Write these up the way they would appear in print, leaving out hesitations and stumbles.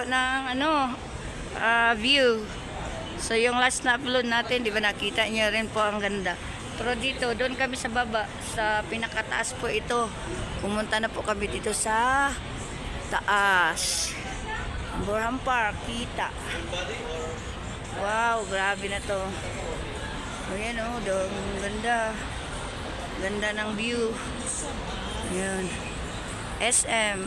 ng view. So yung last na upload natin, di ba nakita niyo rin po ang ganda. Pero dito, doon kami sa baba, sa pinakataas po ito. Pumunta na po kami dito sa taas. Burham Park, kita. Wow, grabe na to. Ayan o, doon, ganda. Ganda ng view. Ayan. SM.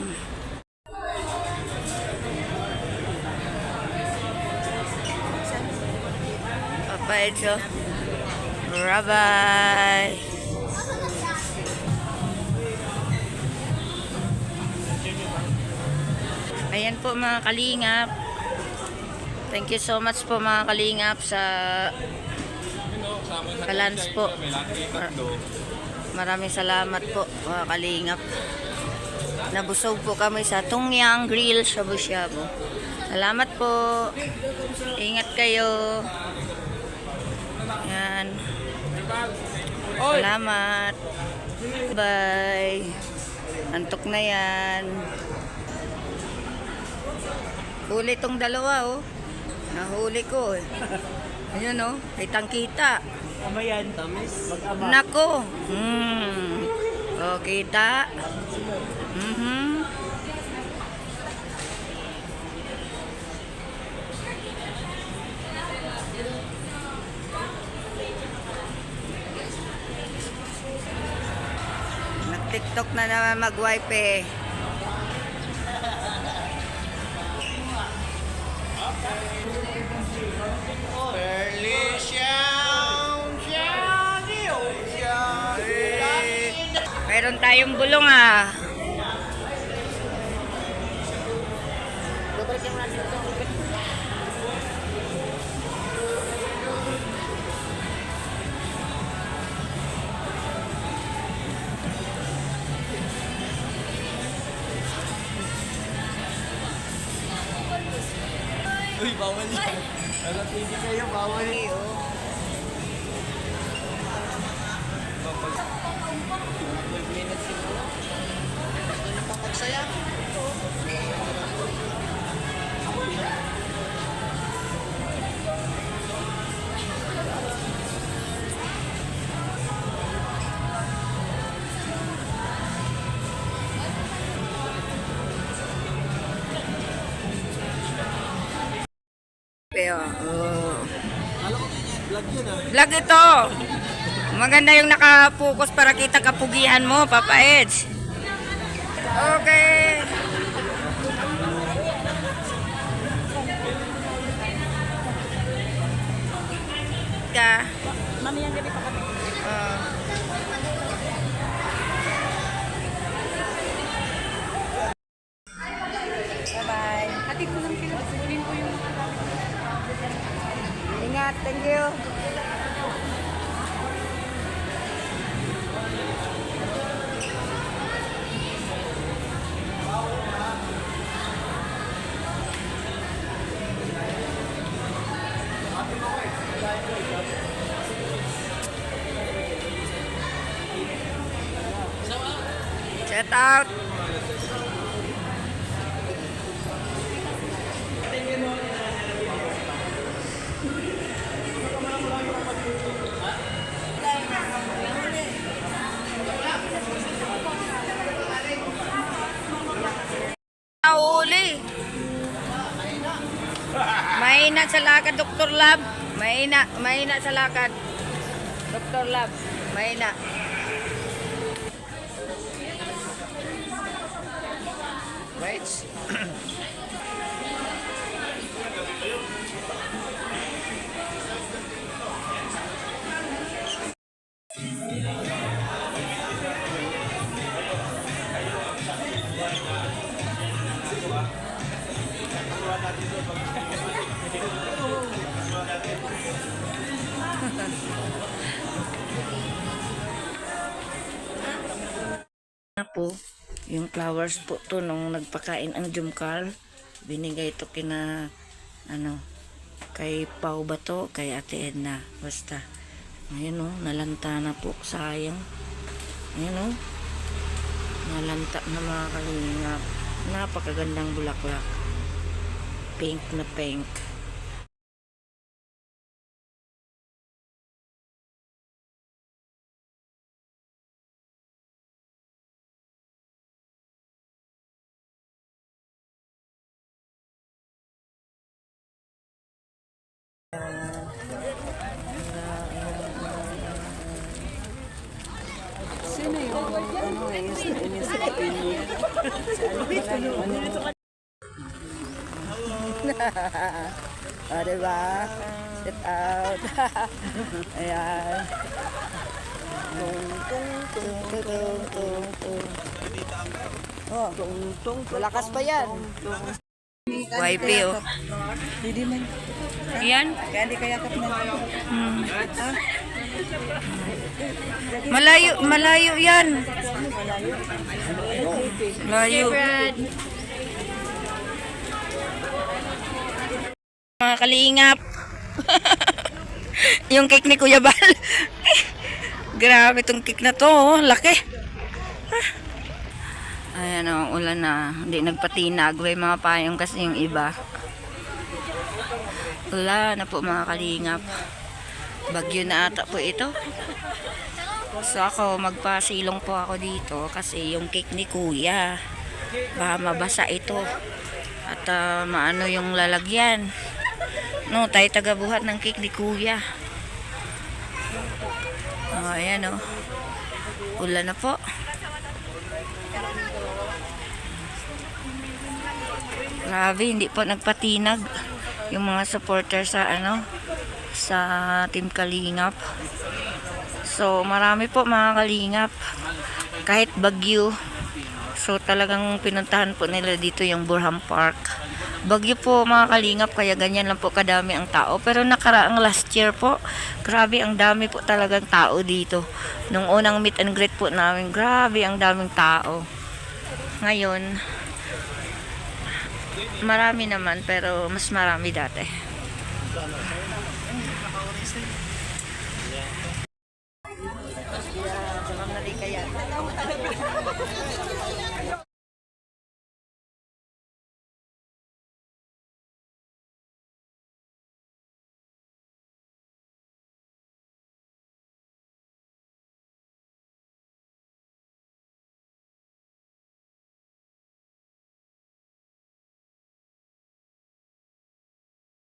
Papayad siya. Bye-bye. Ayan po mga kalingap. Thank you so much po mga kalingap sa kalans po. Maraming salamat po mga kalingap. Nabusog po kami sa Tungyang Grill Shabu-Shabu. Salamat po. Ingat kayo. Yan. Salamat. Bye. Antok na yan. Huli tong dalawa oh. Nahuli ko eh. Ayun oh. Kitang-kita. Ama yan, tamis. Mag-ama. Nako. O, kita. Nag-TikTok na naman mag-wipe eh. Meron tayong bulong ah. Uy, bawal yan. Nasa TV kayo, bawal yan. Minutes siguro. Ito na papagsaya. Vlog yun ah. Vlog ito. Maganda yung nakapokus para kita kapugihan mo, Papa Edge. Okay. Ka. Mamayang gabi pa kami. Bye-bye. Hatid ko lang sila. Sunin ko yung Ingat, thank you. Shout out. Nahuli. Mahina sa lakad, Dr. Lab. Mahina sa lakad. Dr. Lab, mahina. Wait. Po, yung flowers po to nung nagpakain ang Jumcar, binigay to kina kay Pau ba to, kay Ate Edna, basta ayun o, nalanta na po, sayang, ayun o, nalanta na mga kalingap, napakagandang bulaklak. Pink na pink. Sino yung ano, inis-ipin niya? O, diba? Sit out. Ayan. Oh, malakas pa yan. Wifey, oh. Hindi man. Yan. Kaya di kaya kap na. Malayo, malayo yan. Malayo. Mga kalingap. Yung cake ni Kuya Bal. Grabe tong cake na to, oh. Laki. Ayan o, ulan na. Hindi nagpatinag. May mga payong kasi yung iba. Wala na po mga kalingap. Bagyo na ata po ito. So ako, magpasilong po ako dito kasi yung cake ni Kuya. Baka mabasa ito. At maano yung lalagyan. No, tayo tagabuhat ng cake ni Kuya. Oh, ayan o. Ulan na po. Grabe, hindi po nagpatinag yung mga supporter sa sa Team Kalingap. So, marami po mga Kalingap. Kahit bagyo. So, talagang pinuntahan po nila dito yung Burham Park. Bagyo po mga Kalingap, kaya ganyan lang po kadami ang tao. Pero nakaraang last year po, grabe ang dami po talagang tao dito. Nung unang meet and greet po namin, grabe ang daming tao. Ngayon, marami naman pero mas marami dati.